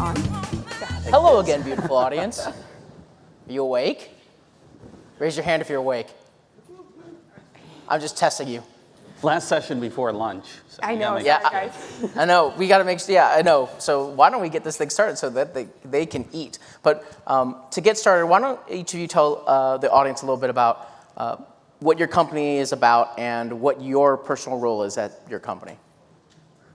on. Hello again, beautiful audience. Are you awake? Raise your hand if you're awake. I'm just testing you. Last session before lunch. So I know, Yeah, sorry, guys. I know. We got to make sure. Yeah, I know. So why don't we get this thing started so that they can eat? But to get started, why don't each of you tell the audience a little bit about what your company is about and what your personal role is at your company.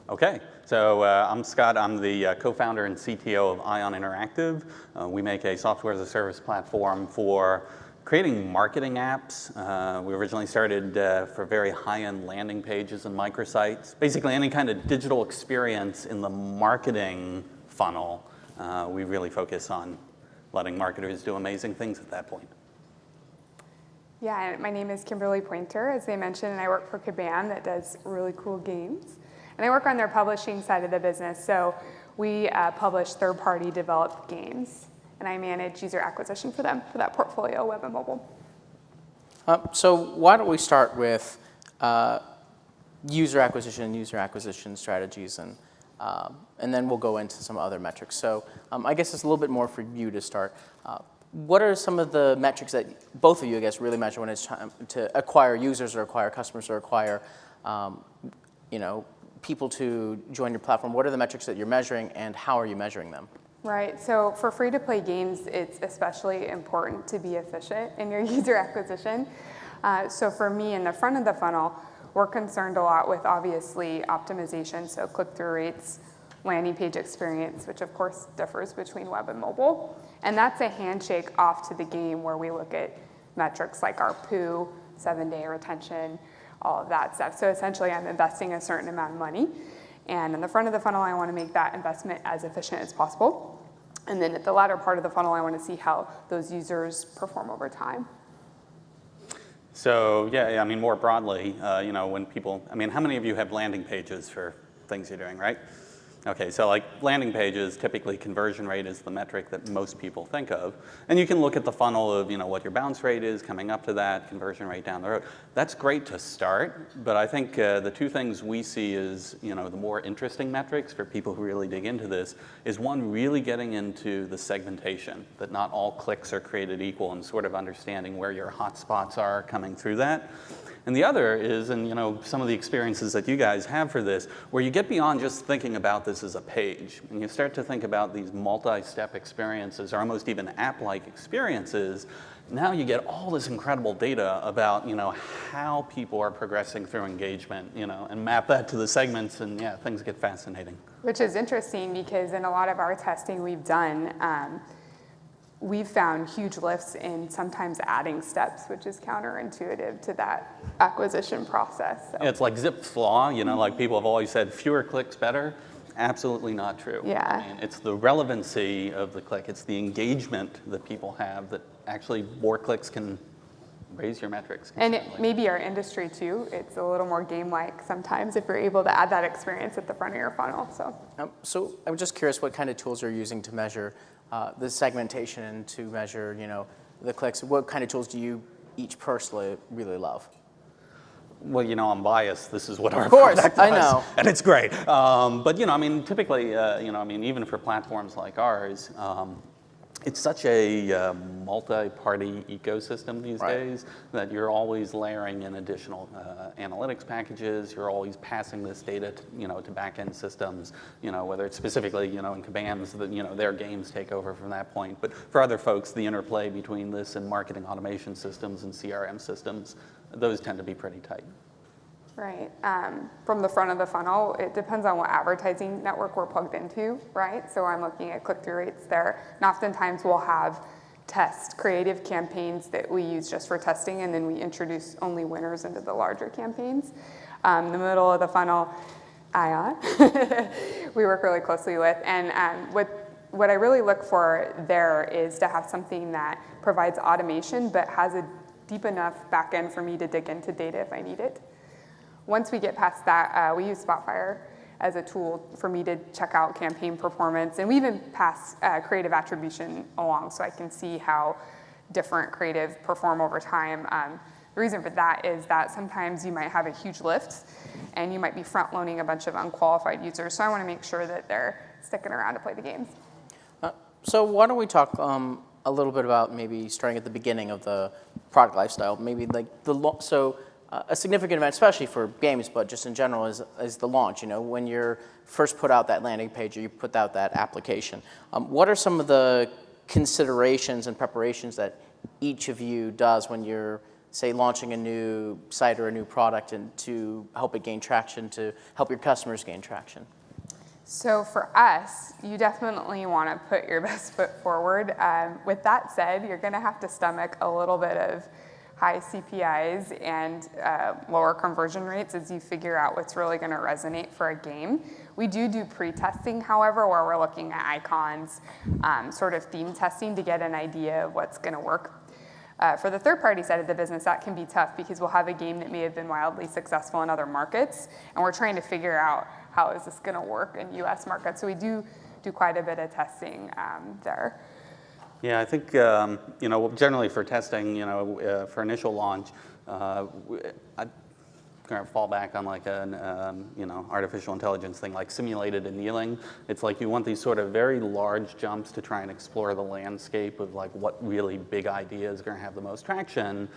Okay, so I'm Scott. I'm the co-founder and CTO of Ion Interactive. We make a software as a service platform for creating marketing apps. We originally started for very high-end landing pages and microsites. Basically, any kind of digital experience in the marketing funnel. We really focus on letting marketers do amazing things at that point. Yeah, my name is Kimberly Pointer, as they mentioned, and I work for Kabam that does really cool games. And I work on their publishing side of the business, so we publish third-party developed games, and I manage user acquisition for them for that portfolio, web and mobile. So why don't we start with user acquisition strategies, and then we'll go into some other metrics. So I guess it's a little bit more for you to start. What are some of the metrics that both of you, I guess, really measure when it's time to acquire users or acquire customers or acquire, people to join your platform? What are the metrics that you're measuring, and how are you measuring them? Right, so for free-to-play games, it's especially important to be efficient in your user acquisition. So for me, in the front of the funnel, we're concerned a lot with, obviously, optimization, so click-through rates, landing page experience, which of course differs between web and mobile. And that's a handshake off to the game where we look at metrics like ARPU, 7-day retention, all of that stuff. So essentially, I'm investing a certain amount of money. And in the front of the funnel, I want to make that investment as efficient as possible. And then at the latter part of the funnel, I want to see how those users perform over time. So yeah, I mean, more broadly, when people, how many of you have landing pages for things you're doing, right? Okay, so like landing pages, typically conversion rate is the metric that most people think of. And you can look at the funnel of what your bounce rate is coming up to that, conversion rate down the road. That's great to start, but I think the two things we see is the more interesting metrics for people who really dig into this is one, really getting into the segmentation, that not all clicks are created equal, and sort of understanding where your hotspots are coming through that. And the other is, and some of the experiences that you guys have for this, where you get beyond just thinking about this as a page, and you start to think about these multi-step experiences, or almost even app-like experiences. Now you get all this incredible data about, how people are progressing through engagement, and map that to the segments, and yeah, things get fascinating. Which is interesting because in a lot of our testing we've done, we've found huge lifts in sometimes adding steps, which is counterintuitive to that acquisition process. So. It's like Zipf's law, like people have always said, fewer clicks better. Absolutely not true. Yeah. It's the relevancy of the click. It's the engagement that people have that actually more clicks can raise your metrics. And maybe our industry too, it's a little more game-like sometimes if you're able to add that experience at the front of your funnel. So I'm just curious what kind of tools you're using to measure the segmentation and to measure, the clicks. What kind of tools do you each personally really love? Well, I'm biased. This is what our product does, I know, and it's great. But typically, even for platforms like ours, it's such a multi-party ecosystem these days that you're always layering in additional analytics packages. You're always passing this data to back-end systems, whether it's specifically, in Kabam's, their games take over from that point. But for other folks, the interplay between this and marketing automation systems and CRM systems, those tend to be pretty tight. Right. From the front of the funnel, it depends on what advertising network we're plugged into, right? So I'm looking at click-through rates there. And oftentimes we'll have creative campaigns that we use just for testing, and then we introduce only winners into the larger campaigns. The middle of the funnel, Ion, we work really closely with. And what I really look for there is to have something that provides automation but has a deep enough back end for me to dig into data if I need it. Once we get past that, we use Spotfire as a tool for me to check out campaign performance. And we even pass creative attribution along so I can see how different creative perform over time. The reason for that is that sometimes you might have a huge lift and you might be front loading a bunch of unqualified users. So I want to make sure that they're sticking around to play the games. So why don't we talk a little bit about maybe starting at the beginning of the product lifestyle, maybe like a significant event, especially for games, but just in general, is the launch. You know, when you're first put out that landing page or you put out that application. What are some of the considerations and preparations that each of you does when you're, say, launching a new site or a new product and to help it gain traction, to help your customers gain traction? So for us, you definitely want to put your best foot forward. With that said, you're going to have to stomach a little bit of high CPIs and lower conversion rates as you figure out what's really going to resonate for a game. We do pre-testing, however, where we're looking at icons, sort of theme testing to get an idea of what's going to work. For the third-party side of the business, that can be tough because we'll have a game that may have been wildly successful in other markets, and we're trying to figure out how is this going to work in U.S. markets. So we do quite a bit of testing there. Yeah, I think, you know, generally for testing, you know, for initial launch, I'd kind of fall back on like an, you know, artificial intelligence thing like simulated annealing. It's like you want these sort of very large jumps to try and explore the landscape of like what really big idea is going to have the most traction.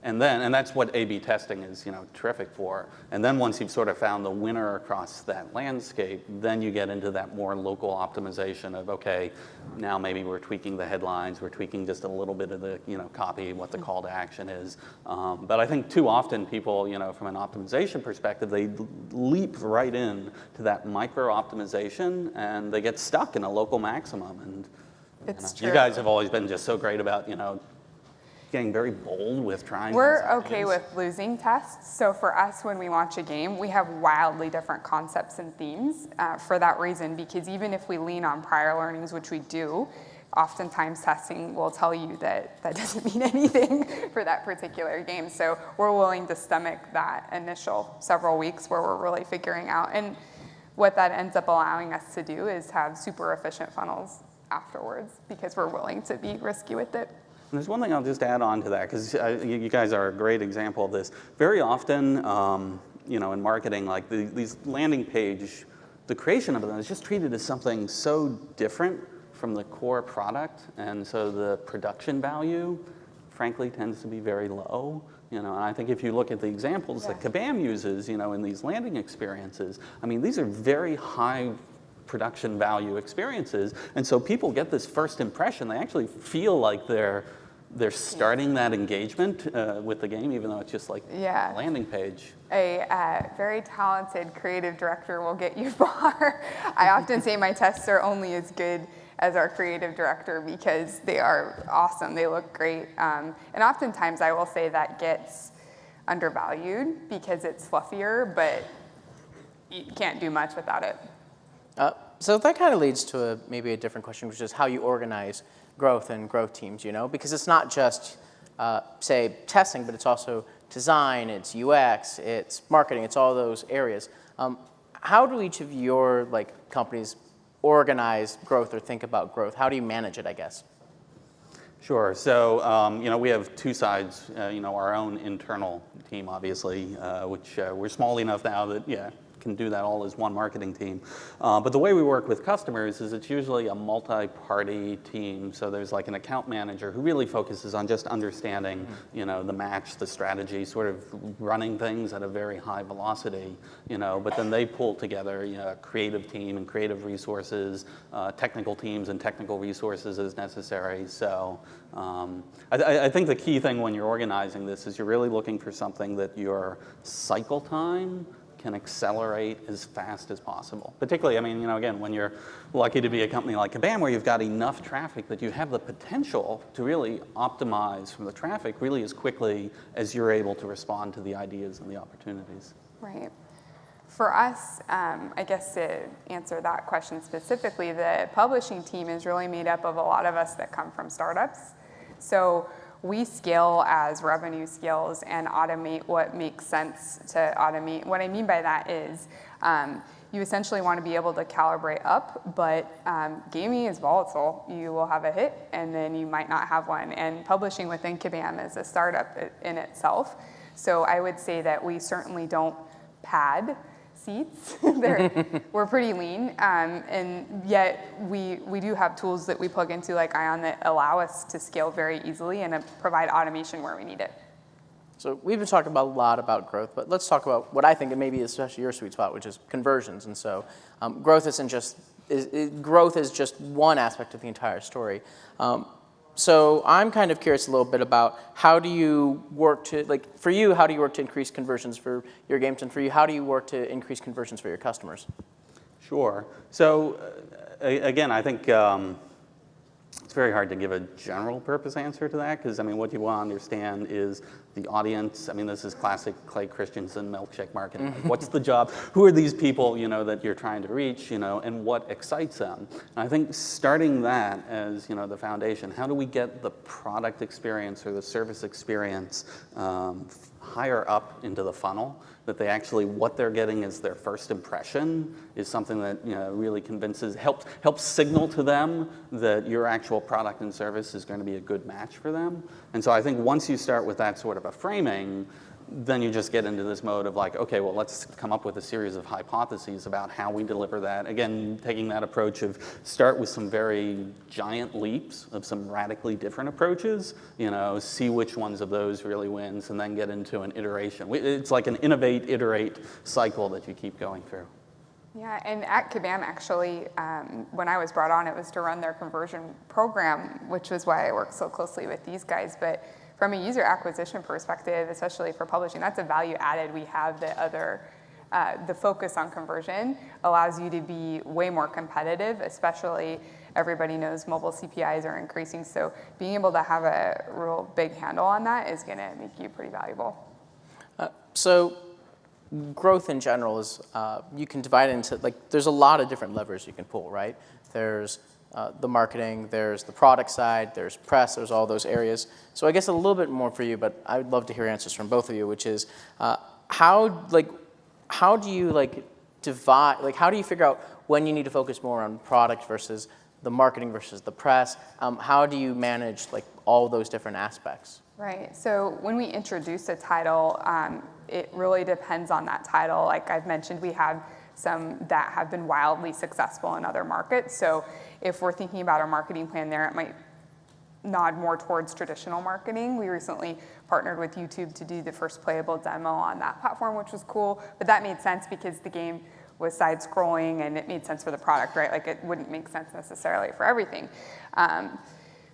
And that's what A/B testing is, you know, terrific for. And then once you've sort of found the winner across that landscape, then you get into that more local optimization of, okay, now maybe we're tweaking the headlines, we're tweaking just a little bit of the, you know, copy, what the call to action is. But I think too often people, you know, from an optimization perspective, they leap right in to that micro optimization and they get stuck in a local maximum. And It's you true. guys have always been just so great about, you know, getting very bold with trying. We're okay with losing tests. So for us, when we launch a game, we have wildly different concepts and themes for that reason, because even if we lean on prior learnings, which we do, oftentimes testing will tell you that that doesn't mean anything for that particular game. So we're willing to stomach that initial several weeks where we're really figuring out. And what that ends up allowing us to do is have super efficient funnels afterwards because we're willing to be risky with it. And there's one thing I'll just add on to that, because you guys are a great example of this. Very often, you know, in marketing, like these landing page, the creation of them is just treated as something so different from the core product, and so the production value, frankly, tends to be very low. You know, and I think if you look at the examples that Kabam uses, you know, in these landing experiences, I mean, these are very high production value experiences, and so people get this first impression. They actually feel like they're starting that engagement with the game, even though it's just like a landing page. A very talented creative director will get you far. I often say my tests are only as good as our creative director because they are awesome. They look great. And oftentimes I will say that gets undervalued because it's fluffier, but you can't do much without it. So that kind of leads to maybe a different question, which is how you organize growth and growth teams, you know, because it's not just, say, testing, but it's also design, it's UX, it's marketing, it's all those areas. How do each of your companies organize growth or think about growth? How do you manage it, I guess? Sure. So, you know, we have two sides. You know, our own internal team, obviously, which we're small enough now that, can do that all as one marketing team. But the way we work with customers is it's usually a multi-party team. So there's like an account manager who really focuses on just understanding, you know, the match, the strategy, sort of running things at a very high velocity, you know, but then they pull together, you know, a creative team and creative resources, technical teams and technical resources as necessary. So I think the key thing when you're organizing this is you're really looking for something that your cycle time can accelerate as fast as possible. Particularly, I mean, you know, again, when you're lucky to be a company like Kabam where you've got enough traffic that you have the potential to really optimize from the traffic really as quickly as you're able to respond to the ideas and the opportunities. Right. For us, I guess to answer that question specifically, the publishing team is really made up of a lot of us that come from startups. So we scale as revenue scales and automate what makes sense to automate. What I mean by that is you essentially want to be able to calibrate up, but gaming is volatile. You will have a hit and then you might not have one. And publishing within Kabam is a startup in itself. So I would say that we certainly don't pad seats. We're pretty lean, and yet we do have tools that we plug into like Ion that allow us to scale very easily and provide automation where we need it. So we've been talking about a lot about growth, but let's talk about what I think it may be especially your sweet spot, which is conversions. And so growth isn't just growth is just one aspect of the entire story. So I'm kind of curious a little bit about how do you work to, like, for you, how do you work to increase conversions for your games, and for you, how do you work to increase conversions for your customers? Sure. So again, I think it's very hard to give a general purpose answer to that, because I mean, what you want to understand is the audience. I mean, this is classic Clay Christensen milkshake marketing. Like, what's the job? Who are these people, you know, that you're trying to reach, you know, and what excites them? And I think starting that as, you know, the foundation. How do we get the product experience or the service experience higher up into the funnel, that they actually, what they're getting is their first impression, is something that, you know, really convinces, helps signal to them that your actual product and service is going to be a good match for them. And so I think once you start with that sort of a framing, then you just get into this mode of like, okay, well, let's come up with a series of hypotheses about how we deliver that. Again, taking that approach of start with some very giant leaps of some radically different approaches, you know, see which ones of those really wins, and then get into an iteration. It's like an innovate, iterate cycle that you keep going through. Yeah, and at Kabam, actually, when I was brought on, it was to run their conversion program, which was why I worked so closely with these guys. But from a user acquisition perspective, especially for publishing, that's a value added we have that the focus on conversion allows you to be way more competitive, especially everybody knows mobile CPIs are increasing. So being able to have a real big handle on that is going to make you pretty valuable. So growth in general is, you can divide it into, like, there's a lot of different levers you can pull, right? There's the marketing, there's the product side, there's press, there's all those areas. So I guess a little bit more for you, but I would love to hear answers from both of you, which is how do you divide, like, how do you figure out when you need to focus more on product versus the marketing versus the press? How do you manage like all those different aspects? Right, so when we introduce a title, it really depends on that title. Like I've mentioned, we have some that have been wildly successful in other markets. So if we're thinking about our marketing plan there, it might nod more towards traditional marketing. We recently partnered with YouTube to do the first playable demo on that platform, which was cool. But that made sense because the game was side-scrolling and it made sense for the product, right? Like it wouldn't make sense necessarily for everything.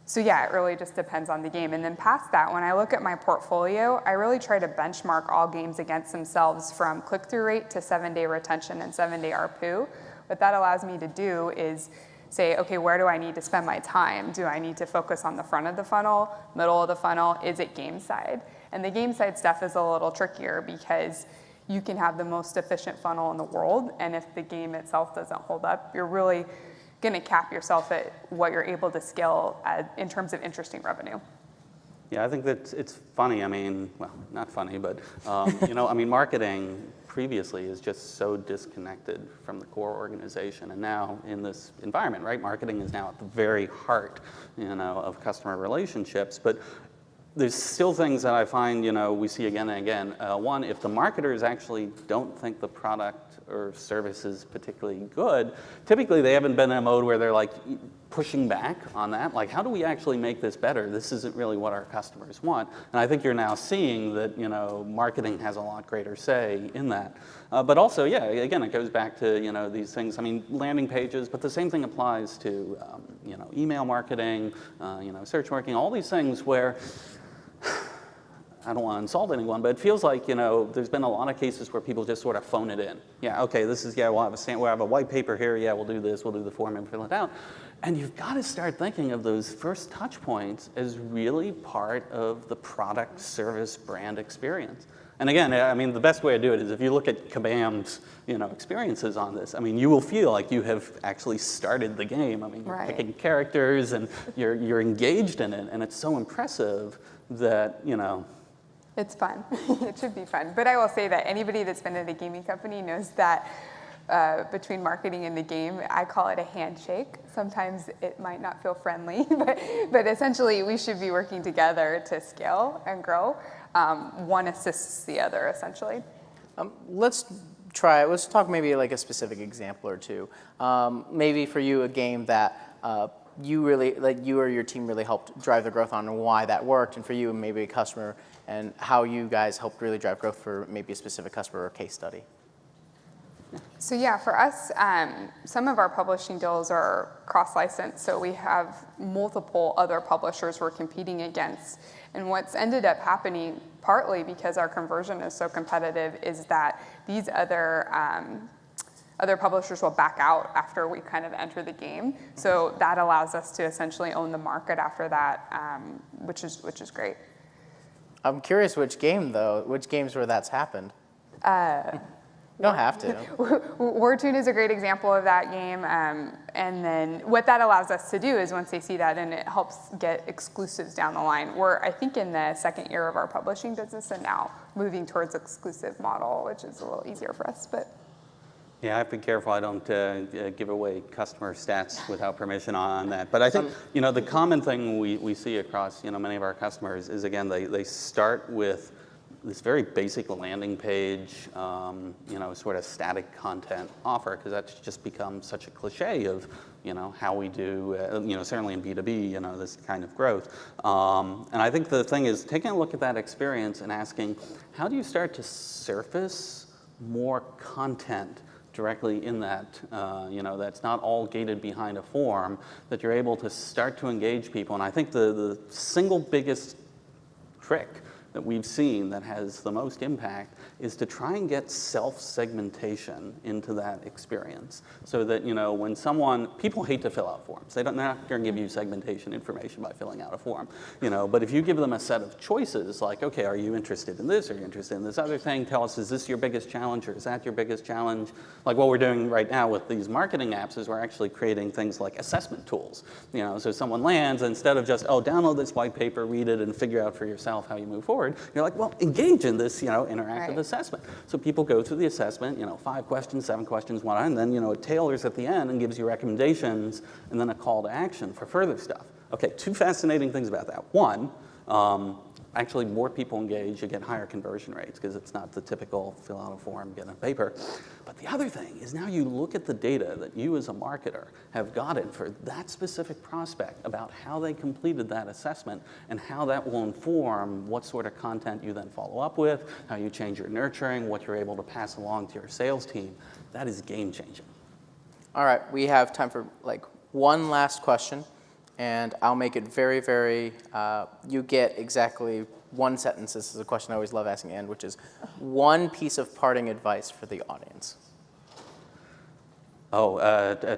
So yeah, it really just depends on the game. And then past that, when I look at my portfolio, I really try to benchmark all games against themselves, from click-through rate to 7-day retention and 7-day ARPU. What that allows me to do is say, okay, where do I need to spend my time? Do I need to focus on the front of the funnel, middle of the funnel? Is it game side? And the game side stuff is a little trickier because you can have the most efficient funnel in the world, and if the game itself doesn't hold up, you're really going to cap yourself at what you're able to scale in terms of interesting revenue. Yeah, I think that it's funny. I mean, well, not funny, but you know, I mean, marketing previously is just so disconnected from the core organization, and now in this environment, right, marketing is now at the very heart, you know, of customer relationships. But there's still things that I find, you know, we see again and again. One, if the marketers actually don't think the product or service is particularly good, typically they haven't been in a mode where they're like pushing back on that. Like, how do we actually make this better? This isn't really what our customers want. And I think you're now seeing that, you know, marketing has a lot greater say in that. But also, yeah, again, it goes back to, you know, these things. I mean, landing pages, but the same thing applies to, you know, email marketing, you know, search marketing, all these things where I don't want to insult anyone, but it feels like, you know, there's been a lot of cases where people just sort of phone it in. Yeah, okay, this is, yeah, we'll have a white paper here, yeah, we'll do this, we'll do the form and fill it out. And you've got to start thinking of those first touch points as really part of the product, service, brand experience. And again, I mean, the best way to do it is if you look at Kabam's, you know, experiences on this. I mean, you will feel like you have actually started the game. I mean, you're picking characters and you're engaged in it, and it's so impressive that, you know. It's fun. It should be fun. But I will say that anybody that's been at a gaming company knows that between marketing and the game, I call it a handshake. Sometimes it might not feel friendly, but essentially we should be working together to scale and grow. One assists the other, essentially. Let's let's talk maybe like a specific example or two. Maybe for you, a game that you or your team really helped drive the growth on and why that worked, and for you, maybe a customer, and how you guys helped really drive growth for maybe a specific customer or case study. So yeah, for us, some of our publishing deals are cross-licensed, so we have multiple other publishers we're competing against. And what's ended up happening, partly because our conversion is so competitive, is that these other publishers will back out after we kind of enter the game. So that allows us to essentially own the market after that, which is great. I'm curious which games where that's happened. You don't have to. Wordtune is a great example of that game, and then what that allows us to do is once they see that, and it helps get exclusives down the line. We're, I think, in the second year of our publishing business, and now moving towards exclusive model, which is a little easier for us. But yeah, I have to be careful I don't give away customer stats without permission on that. But I think the common thing we see across many of our customers is, again, they start with this very basic landing page, sort of static content offer, because that's just become such a cliche of, how we do, certainly in B2B, this kind of growth. And I think the thing is taking a look at that experience and asking, how do you start to surface more content directly in that, that's not all gated behind a form, that you're able to start to engage people. And I think the single biggest trick that we've seen that has the most impact is to try and get self-segmentation into that experience, so that when people hate to fill out forms. They're not going to give you segmentation information by filling out a form, but if you give them a set of choices, like, okay, are you interested in this? Are you interested in this other thing? Tell us, is this your biggest challenge, or is that your biggest challenge? Like what we're doing right now with these marketing apps is we're actually creating things like assessment tools, so someone lands, instead of just, download this white paper, read it, and figure out for yourself how you move forward, you're like, well, engage in this, interactive assessment. So people go through the assessment, 5 questions, 7 questions, and then, it tailors at the end and gives you recommendations and then a call to action for further stuff. Okay, 2 fascinating things about that. One, actually more people engage, you get higher conversion rates, because it's not the typical fill out a form, get a paper. But the other thing is, now you look at the data that you as a marketer have gotten for that specific prospect about how they completed that assessment, and how that will inform what sort of content you then follow up with, how you change your nurturing, what you're able to pass along to your sales team. That is game changing. All right, we have time for one last question. And I'll make it very, very, you get exactly 1 sentence. This is a question I always love asking Ann, which is one piece of parting advice for the audience.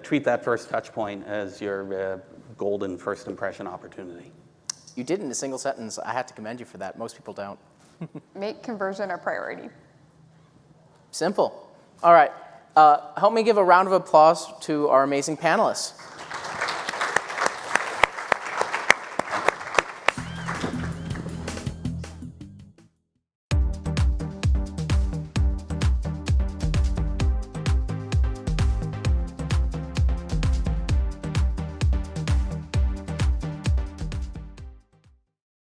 Treat that first touch point as your golden first impression opportunity. You did it in a single sentence. I have to commend you for that. Most people don't. make conversion a priority. Simple. All right. Help me give a round of applause to our amazing panelists.